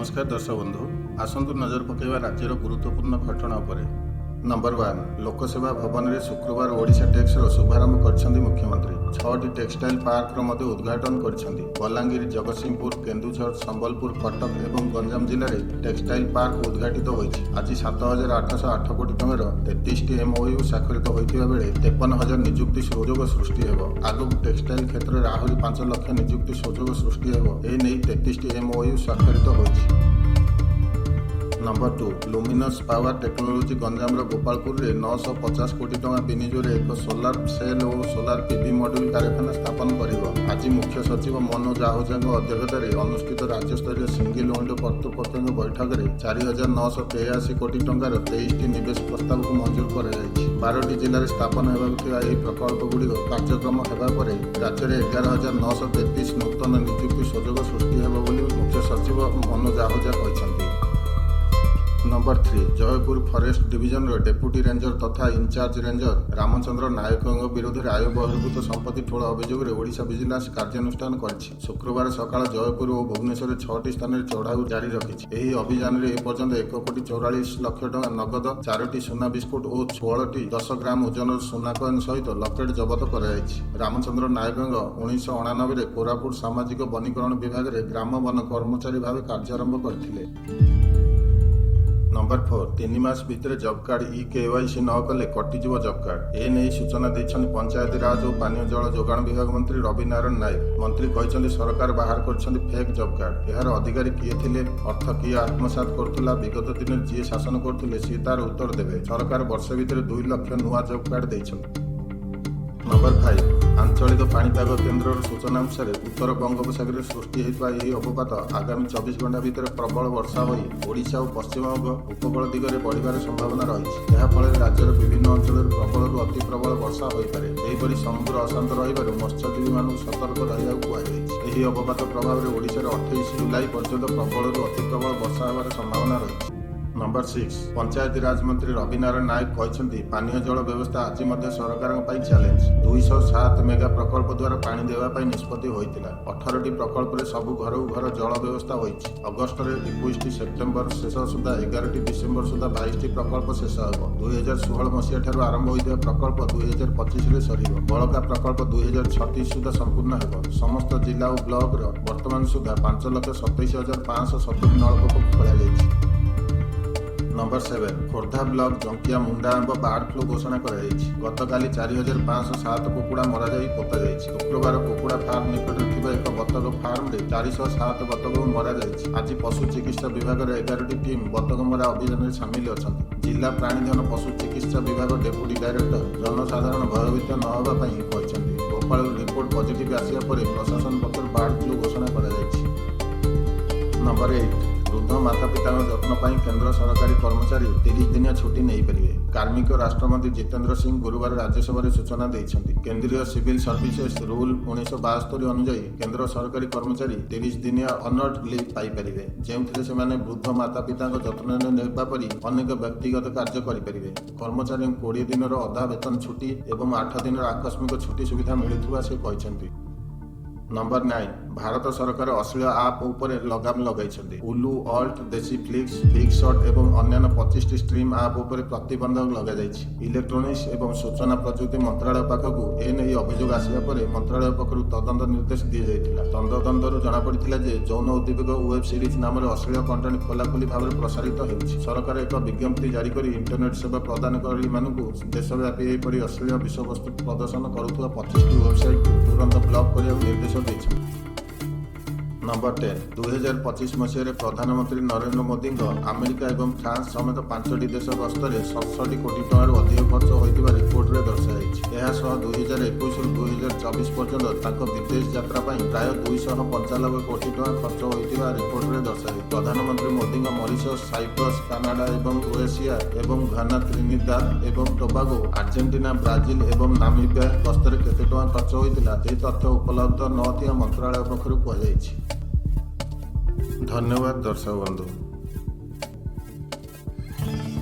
नमस्कार दर्शक बंधु आसतु नजर पकेवा राज्यर गुरुत्वपूर्ण घटना उपरे। नंबर 1 लोकसेवा भवन में शुक्रवार ओडिशा टेक्सर शुभारंभ कर मुख्यमंत्री 6टी टेक्सटाइल पार्क मध्य उद्घाटन कर बलांगीर जगतसिंहपुर केन्दुझर संबलपुर कटक और गंजाम जिले में टेक्सटाइल पार्क उद्घाटित होती। आज 7,808 कोटी टंकार 33टी MOU स्वाक्षरित होता बेले 53,000 निजुक्ति सुजोग सृष्टि हो। आगक टेक्सटाइल क्षेत्र में आहरी 5 लाख निजुक्ति सुजोग सृष्टि हो। एने 33टी MOU स्वाक्षरित होती। Number 2 luminous power technology Ganjam Gopalpur में 950 कोटी टंका विनियोग एक सोलार सेल और सोलार PV मॉड्यूल कारखाना स्थापन कर। आज मुख्य सचिव मनोज आहुजा अध्यक्षतार अनुष्ठित राज्यस्तरीय सिंगल विंडो कर्तृपक्ष बैठक में 4,983 कोटी टंकार 23टी निवेश प्रस्ताव को मंजूर कर 12टी जिले में स्थापन होगा। प्रकल्पगुड़िक कार्यक्रम होगा राज्य में 11,933 नूतन निजुक्ति सुजोग सृष्टि हो मुख्य सचिव मनोज आहुजा कहते। Number 3 Jaipur forest division deputy ranger तथा इंचार्ज रेंजर रामचंद्र नायक विरोध में आय बहिर्भूत संपत्ति ठोड़ अभियोग ओडिशा विजिलेंस कार्यानुष्ठान कर शुक्रवार सकाळ जयपुर और भुवनेश्वर 6टी स्थान में चढ़ाऊ जारी रखी। यह अभियान में एपर्यंत 1,44 लाख टंका नगद 4टी सुना बिस्कुट और 16टी 10 ग्राम ओजन सुना कॉइन सहित लकेट जबत कर। रामचंद्र नायक 1999 में कोरापुट सामाजिक वनीकरण विभाग में ग्राम वन कर्मचारी भाव कार्यारंभ करते। नंबर 4 3 मास भितर जॉब कार्ड KYC न कले कटिजिव जॉब कार्ड एने सूचना देछन पंचायती राज और पानीय जल जोगाण विभाग मंत्री रवि नारायण नायक। मंत्री कहते सरकार बाहर कर फेक जॉब कार्ड यार अधिकारी किए थिले अर्थ किए आत्मसात करुला विगत दिन जी शासन करते सी तार उत्तर देवे। सरकार वर्ष भितर 2 लाख नुआ जॉब कार्ड देछन। नंबर 5 आंचलिक पाणीपाग केन्द्र सूचना अनुसार उत्तर बंगोपसागर सृष्टि होता यह अवपात आगामी 24 घंटा भितर प्रबल वर्षा हो ओडिशा और पश्चिमबंग उपकूल दिगरे बढ़िबार संभावना रही। फल राज्यर विभिन्न अंचल प्रबल अति प्रबल वर्षा होपे। समुद्र अशांत रही मत्स्यजीवी मानक सतर्क रहा कहुई। अवपात प्रभाव में ओडिशा 28 जुलाई पर्यंत प्रबल अति प्रबल वर्षा होबार संभावना रही। नंबर 6 पंचायती राज मंत्री रवि नारायण नायक कहते पानीय जल व्यवस्था आज सरकार चैलेंज 207 मेगा प्रकल्प द्वारा पानी देवाई निष्पत्ति होता। 18टी प्रकल्प में सबू घर घर जल व्यवस्था होती। अगस्ट में 21 सेप्टेम्बर शेष सुधा 11 डिसेम्बर सुधा 22टी प्रकल्प शेष हो। 2016 मसीहा ठार आरंभ होता प्रकल्प 2025 में सर बड़का प्रकल्प 2036 सुधा संपूर्ण हो। समस्त जिला और ब्लॉक वर्तमान सुधा 5,27,570 नलकूप खोल। नंबर 7 खोर्धा ब्लॉक जंकिया मुंडा आंब बार्ड फ्लू घोषणा कर गतकाली 4,507 कुकुड़ा मरा पोता जाए। शुक्रवार कुकुड़ा फार्म निकट एक बतक फार्म में 407 बतक मरा जाए। आज पशु चिकित्सा विभाग 11टी टीम बतक मरा अभियान में सामिल अच्छा। जिला प्राणीधन पशु चिकित्सा विभाग डेप्यूटी डायरेक्टर जनसाधारण भयभीत न होगा कहते। भोपाल रिपोर्ट पॉजिटिव आसिया पर प्रशासन पक्ष बार्ड फ्लू घोषणा कर। नंबर 8 वृद्ध माता पिता जत्न पर केन्द्र सरकारी कर्मचारी 30 दिनिया छुट्टी नहीं पारे। कार्मिक राष्ट्रमंत्री जितेंद्र सिंह गुरुवार राज्यसभा सूचना देते। केंद्रीय सिविल सर्विसेज रूल 1972 अनुଯାयी केन्द्र सरकारी कर्मचारी 30 दिनिया अनअर्ड लीव पाइपर जो से वृद्ध माता पिता जत्न नेबापरी अनेक व्यक्तिगत कार्य करेंगे। कर्मचारी 20 दिन अधा वेतन छुट्टी और 8 दिन आकस्मिक छुट्टी सुविधा मिलुवा से कहते। नंबर 9 भारत सरकार अश्लील आप उपरे लगाम लगाई। उलू अल्ट देसी फ्लिक्स बिग शॉट एवं अन्य 25टी स्ट्रीम आप उपरे प्रतिबंधक लगा जाइछि। इलेक्ट्रोनिक्स एवं सूचना प्रजुक्ति मंत्रालय पाखकु एने अभियोग आसिया पर मंत्रालय पक्षरु तदंत निर्देश दी जाइथिला। तदंतरु जणा पड़िथिला जे जौन उद्दीपक वेब सीरीज नाम अश्लील कंटेंट खोलाखोली भाव में प्रसारित होउछि। सरकार एक विज्ञप्ति जारी कर इंटरनेट सेवा प्रदानकारी मानकु देशव्यापी एपरि अश्लील विषयवस्तु प्रदर्शन करुवा 25टी वेबसाइट तुरंत ब्लॉक करने निर्देश देछि। नंबर 10 2025 मसीह प्रधानमंत्री नरेंद्र मोदी अमेरिका और फ्रांस समेत 5टी देश गस्तर 67 कोटी टंकार अधिक खर्च होता रिपोर्ट में दर्शाई। 2021 रु 2024 पर्यंत विदेश यात्रा प्राय 295 कोटी टंका खर्च होता रिपोर्ट में दर्शाई। प्रधानमंत्री मोदी मॉरिशस साइप्रस कानाडा और क्रोएशिया और घाना त्रिनिदाद और टोबागो आर्जेंटीना ब्राजिल और नामिबिया गस्तर केते टंका खर्च होता तथ्य उपलब्ध न मंत्रालय पक्षर कहुई। धन्यवाद दर्शक बंधु।